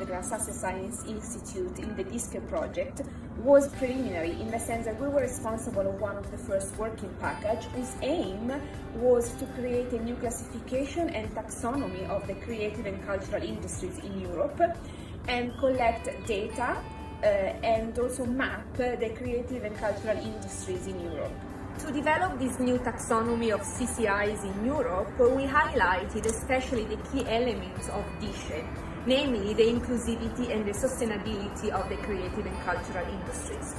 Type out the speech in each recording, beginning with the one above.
Gran Sasso Science Institute in the DISCE project was preliminary in the sense that we were responsible for one of the first working package whose aim was to create a new classification and taxonomy of the creative and cultural industries in Europe and collect data and also map the creative and cultural industries in Europe. To develop this new taxonomy of CCIs in Europe, we highlighted especially the key elements of DISCE, namely the inclusivity and the sustainability of the creative and cultural industries.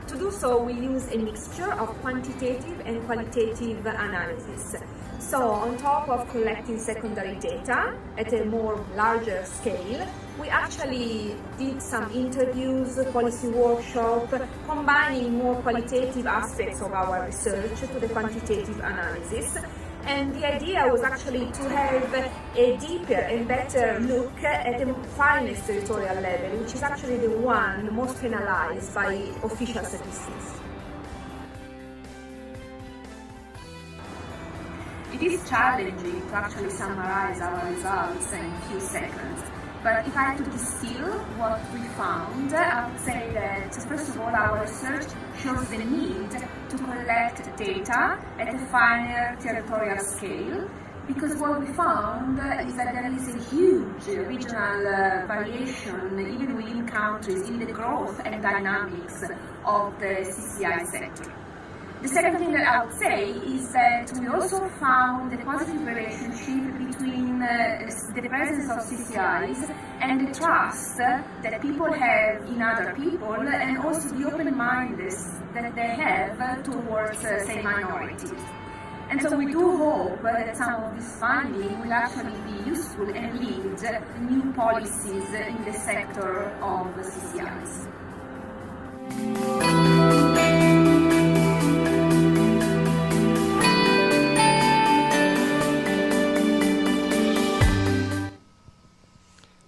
To do so, we use a mixture of quantitative and qualitative analysis. So, on top of collecting secondary data at a more larger scale, we actually did some interviews, policy workshop, combining more qualitative aspects of our research to the quantitative analysis. And the idea was actually to have a deeper and better look at the finest territorial level, which is actually the one most penalized by official statistics. It is challenging to actually summarize our results in a few seconds, but if I had to distill what we found, I would say that, first of all, our research shows the need to collect data at a finer territorial scale, because what we found is that there is a huge regional variation, even within countries, in the growth and dynamics of the CCI sector. The second thing that I would say is that we also found a positive relationship between the presence of CCIs and the trust that people have in other people, and also the open-mindedness that they have towards, say, minorities. And so we do hope that some of this finding will actually be useful and lead new policies in the sector of CCIs.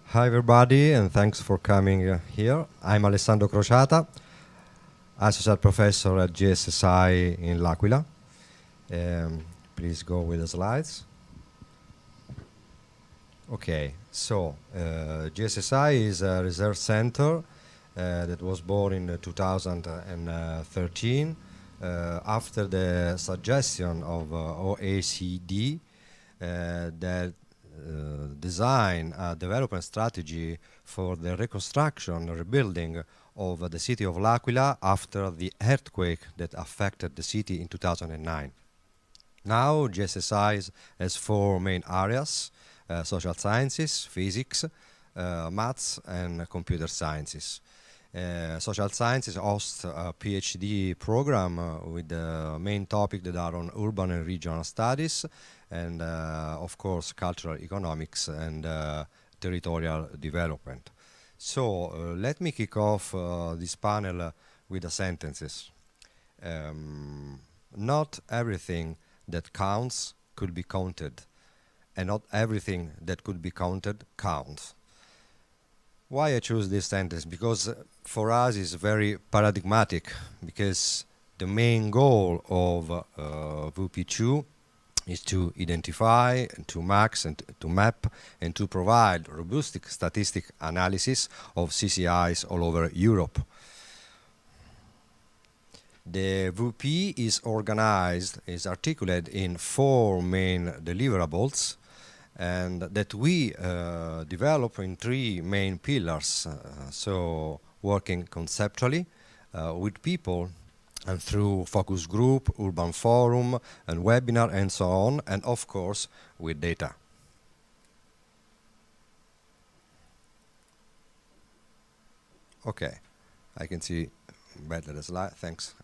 Hi everybody, and thanks for coming here. I'm Alessandro Crociata, Associate Professor at GSSI in L'Aquila. Please go with the slides. Okay, so GSSI is a research center that was born in 2013 after the suggestion of OECD that design a development strategy for the reconstruction, rebuilding of the city of L'Aquila after the earthquake that affected the city in 2009. Now GSSI has four main areas: social sciences, physics, maths and computer sciences. Social sciences hosts a PhD program with the main topic that are on urban and regional studies and of course cultural economics and territorial development. So let me kick off this panel with the sentences. Not everything that counts could be counted, and not everything that could be counted counts. Why I choose this sentence? Because for us it's very paradigmatic, because the main goal of VP2 is to identify, and to max, and to map, and to provide robust statistic analysis of CCIs all over Europe. The VP is organized, is articulated in four main deliverables, and that we develop in three main pillars. So working conceptually with people, and through focus group, urban forum, and webinar, and so on, and of course with data. Okay, I can see better the slide. Thanks.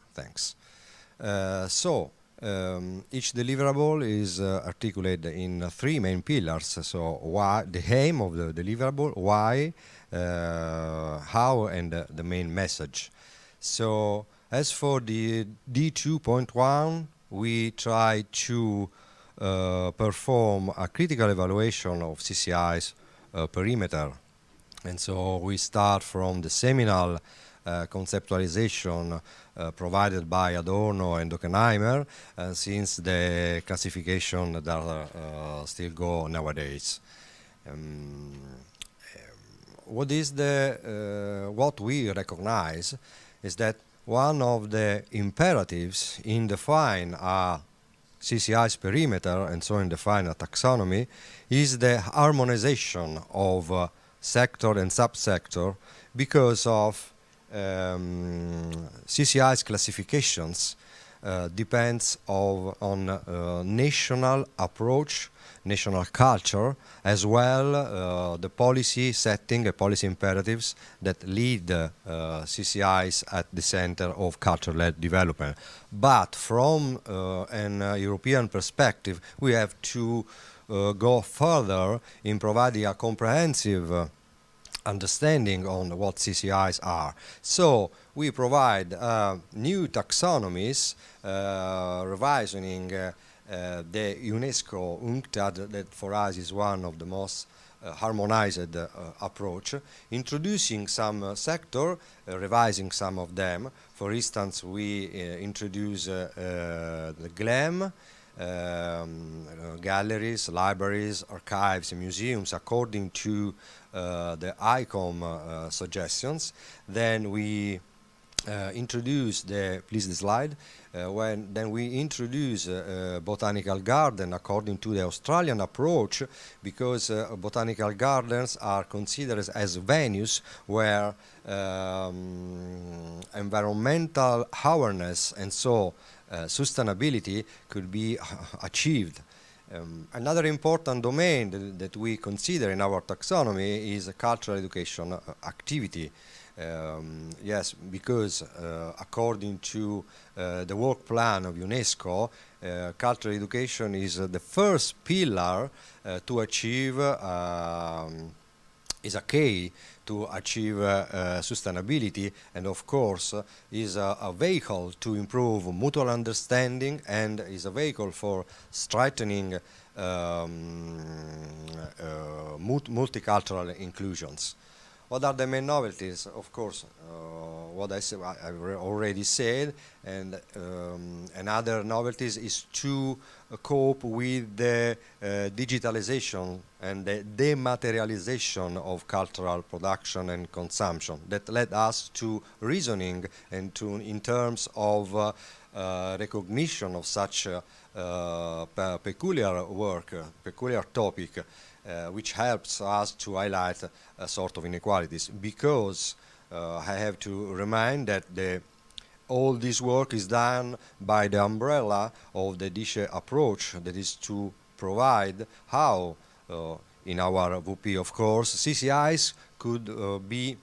Each deliverable is articulated in three main pillars. So why, the aim of the deliverable, why, how, and the main message. So as for the D2.1, we try to perform a critical evaluation of CCI's perimeter. And so we start from the seminal conceptualization provided by Adorno and Dockenheimer, since the classification that still go nowadays. what we recognize is that one of the imperatives in define a CCI's perimeter and so in define a taxonomy is the harmonization of sector and subsector because of CCI's classifications depends on national approach, national culture, as well the policy setting, policy imperatives that lead CCIs at the center of culture-led development. But from an European perspective, we have to go further in providing a comprehensive understanding on what CCIs are. So we provide new taxonomies revising the UNESCO UNCTAD, that for us is one of the most harmonized approach, introducing some sector, revising some of them. For instance, we introduce the GLAM, galleries, libraries, archives, and museums according to the ICOM suggestions. Then we introduce please the slide. Then we introduce botanical garden according to the Australian approach, because botanical gardens are considered as venues where environmental awareness and so sustainability could be achieved. Another important domain that we consider in our taxonomy is cultural education activity. Yes, because according to the work plan of UNESCO, cultural education is the first pillar to achieve, is a key to achieve sustainability, and of course is a vehicle to improve mutual understanding and is a vehicle for strengthening multicultural inclusions. What are the main novelties? Of course, what I've already said, and another novelties is to cope with the digitalization and the dematerialization of cultural production and consumption that led us to reasoning and to in terms of recognition of such peculiar work, peculiar topic, which helps us to highlight a sort of inequalities, because I have to remind that all this work is done by the umbrella of the DISCE approach, that is to provide how, in our VP of course, CCIs could be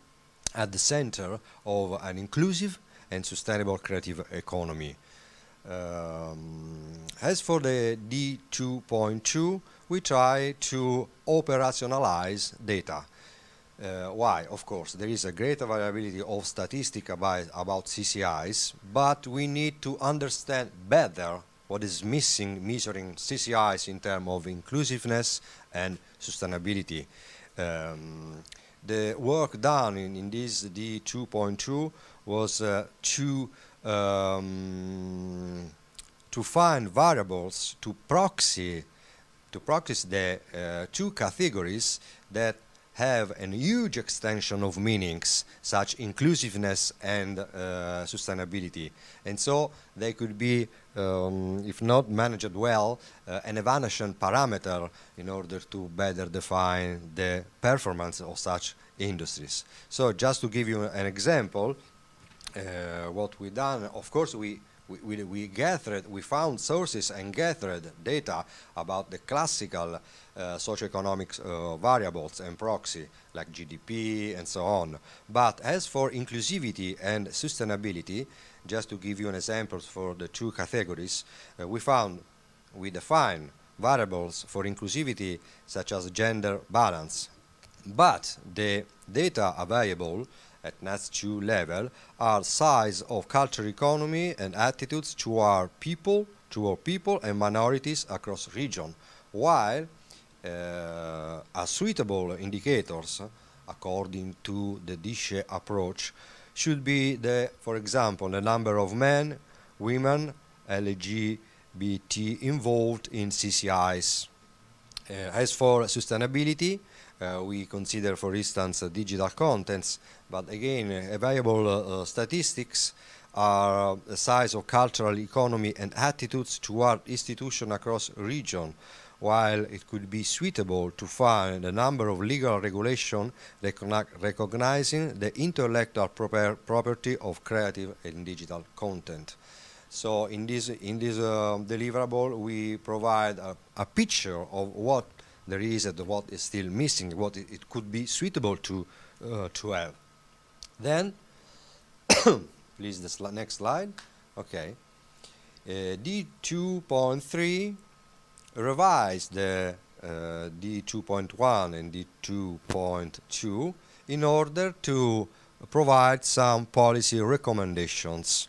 at the center of an inclusive and sustainable creative economy. As for the D2.2, we try to operationalize data. Why? Of course, there is a great availability of statistics about CCIs, but we need to understand better what is missing measuring CCIs in terms of inclusiveness and sustainability. The work done in this D2.2 was to find variables to proxy the two categories that have a huge extension of meanings, such inclusiveness and sustainability. And so they could be, if not managed well, an evaluation parameter in order to better define the performance of such industries. So just to give you an example, what we done, of course, we found sources and gathered data about the classical socioeconomic variables and proxy, like GDP and so on. But as for inclusivity and sustainability, just to give you an example for the two categories, we define variables for inclusivity such as gender balance. But the data available at NAS2 level are size of cultural economy and attitudes to our people and minorities across region, while suitable indicators, according to the DISCE approach, should be for example, the number of men, women, LGBT involved in CCIs. As for sustainability, we consider, for instance, digital contents, but again, available statistics are the size of cultural economy and attitudes toward institutions across region, while it could be suitable to find a number of legal regulations recognizing the intellectual property of creative and digital content. So in this deliverable, we provide a picture of what there is and what is still missing, what it could be suitable to have. Then, please, the next slide. Okay. D2.3 revised the D2.1 and D2.2 in order to provide some policy recommendations.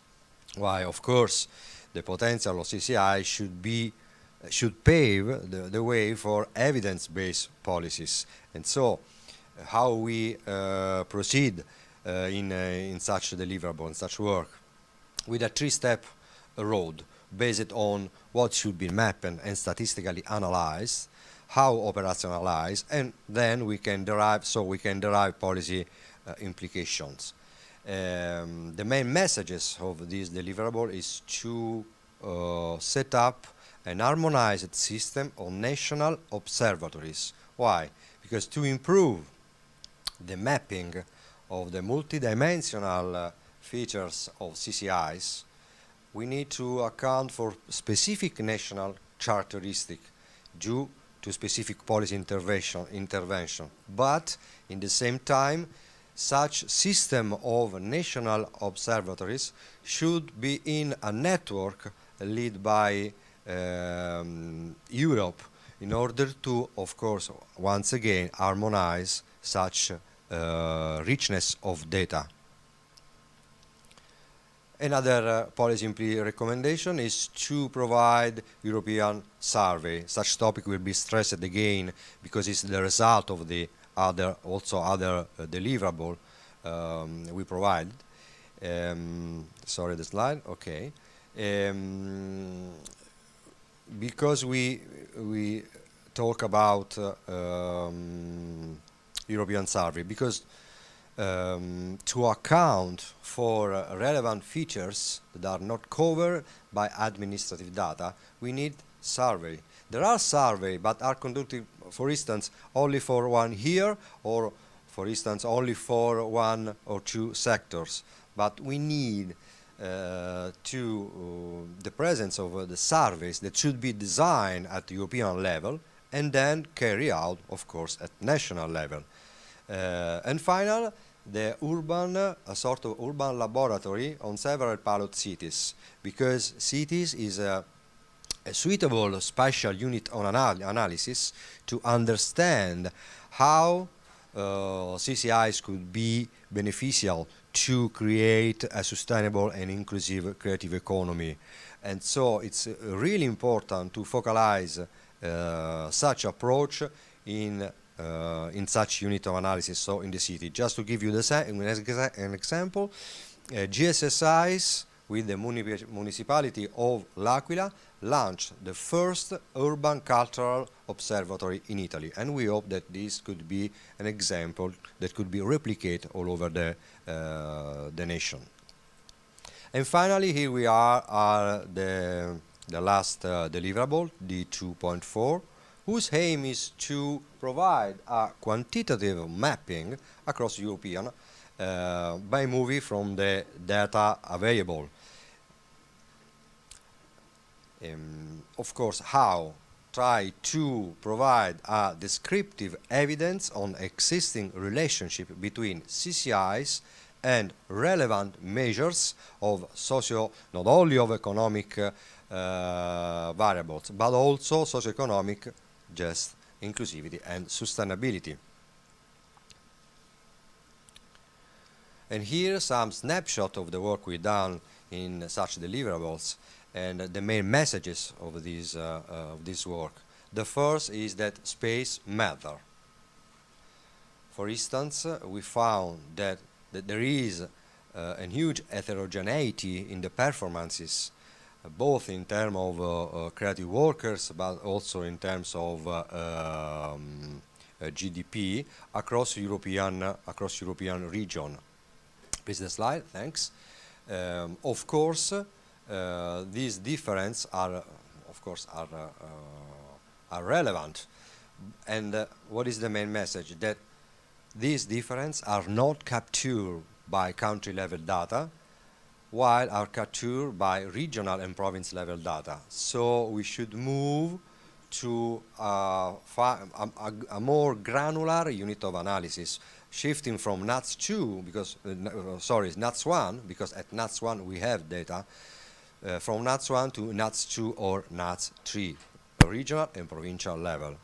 Why, of course, the potential of CCI should pave the way for evidence-based policies. And so, how we proceed in such deliverable, in such work, with a three-step road based on what should be mapped and statistically analyzed, how operationalized, and then we can derive policy implications. The main messages of this deliverable is to set up an harmonized system of national observatories. Why? Because to improve the mapping of the multidimensional features of CCIs, we need to account for specific national characteristics due to specific policy intervention. But in the same time, such system of national observatories should be in a network led by Europe in order to, of course, once again, harmonize such richness of data. Another policy recommendation is to provide European survey. Such topic will be stressed again because it's the result of the other deliverable we provide. Sorry, the slide. Okay. Because we talk about European survey, because to account for relevant features that are not covered by administrative data, we need survey. There are surveys, but are conducted, for instance, only for 1 year, or for instance, only for 1 or 2 sectors. But we need the presence of the surveys that should be designed at European level and then carry out, of course, at national level. And finally, a sort of urban laboratory on several pilot cities, because cities is a suitable spatial unit on analysis to understand how CCIs could be beneficial to create a sustainable and inclusive creative economy. And so it's really important to focalize such approach in such unit of analysis, so in the city. Just to give you an example, GSSIs with the municipality of L'Aquila launched the first urban cultural observatory in Italy, and we hope that this could be an example that could be replicated all over the nation. And finally, here we are the last deliverable, D2.4, whose aim is to provide a quantitative mapping across European by moving from the data available. Of course, how? Try to provide a descriptive evidence on existing relationship between CCIs and relevant measures of not only of economic variables, but also socioeconomic, just inclusivity and sustainability. And here some snapshot of the work we've done in such deliverables and the main messages of this work. The first is that space matters. For instance, we found that there is a huge heterogeneity in the performances, both in terms of creative workers, but also in terms of GDP across European region. Please the slide, thanks. Of course, these differences are relevant. And what is the main message? That these differences are not captured by country-level data, while are captured by regional and province-level data. So we should move to a more granular unit of analysis, shifting from NUTS 2, because, NUTS 1, because at NUTS 1 we have data, from NUTS 1 to NUTS 2 or NUTS 3, regional and provincial level.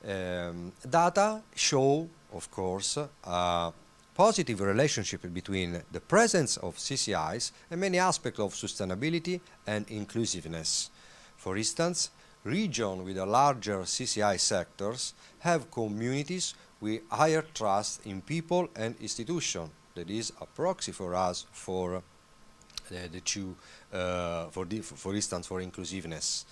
Data show, of course, a positive relationship between the presence of CCIs and many aspects of sustainability and inclusiveness. For instance, regions with a larger CCI sectors have communities with higher trust in people and institutions. That is a proxy for us for the two, for instance, for inclusiveness.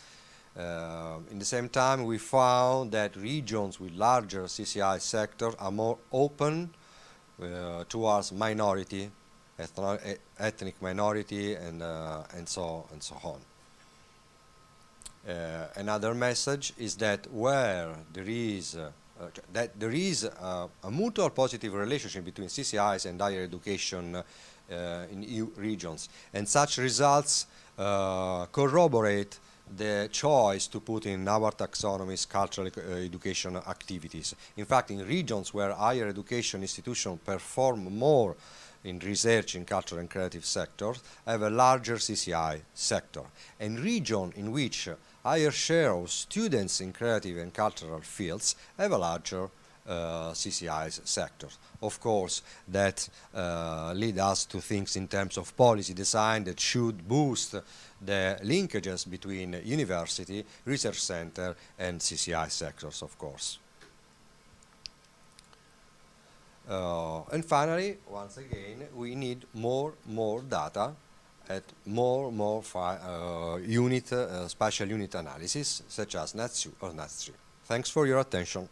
In the same time, we found that regions with larger CCI sectors are more open towards minority, ethnic minority, and so on. Another message is that where there is a mutual positive relationship between CCIs and higher education in EU regions, and such results corroborate the choice to put in our taxonomy's cultural education activities. In fact, in regions where higher education institutions perform more in research in cultural and creative sectors, have a larger CCI sector. And regions in which higher share of students in creative and cultural fields have a larger CCI sector. Of course, that lead us to things in terms of policy design that should boost the linkages between university, research center, and CCI sectors, of course. And finally, once again, we need more data at more spatial unit analysis, such as NUTS 2 or NUTS 3. Thanks for your attention.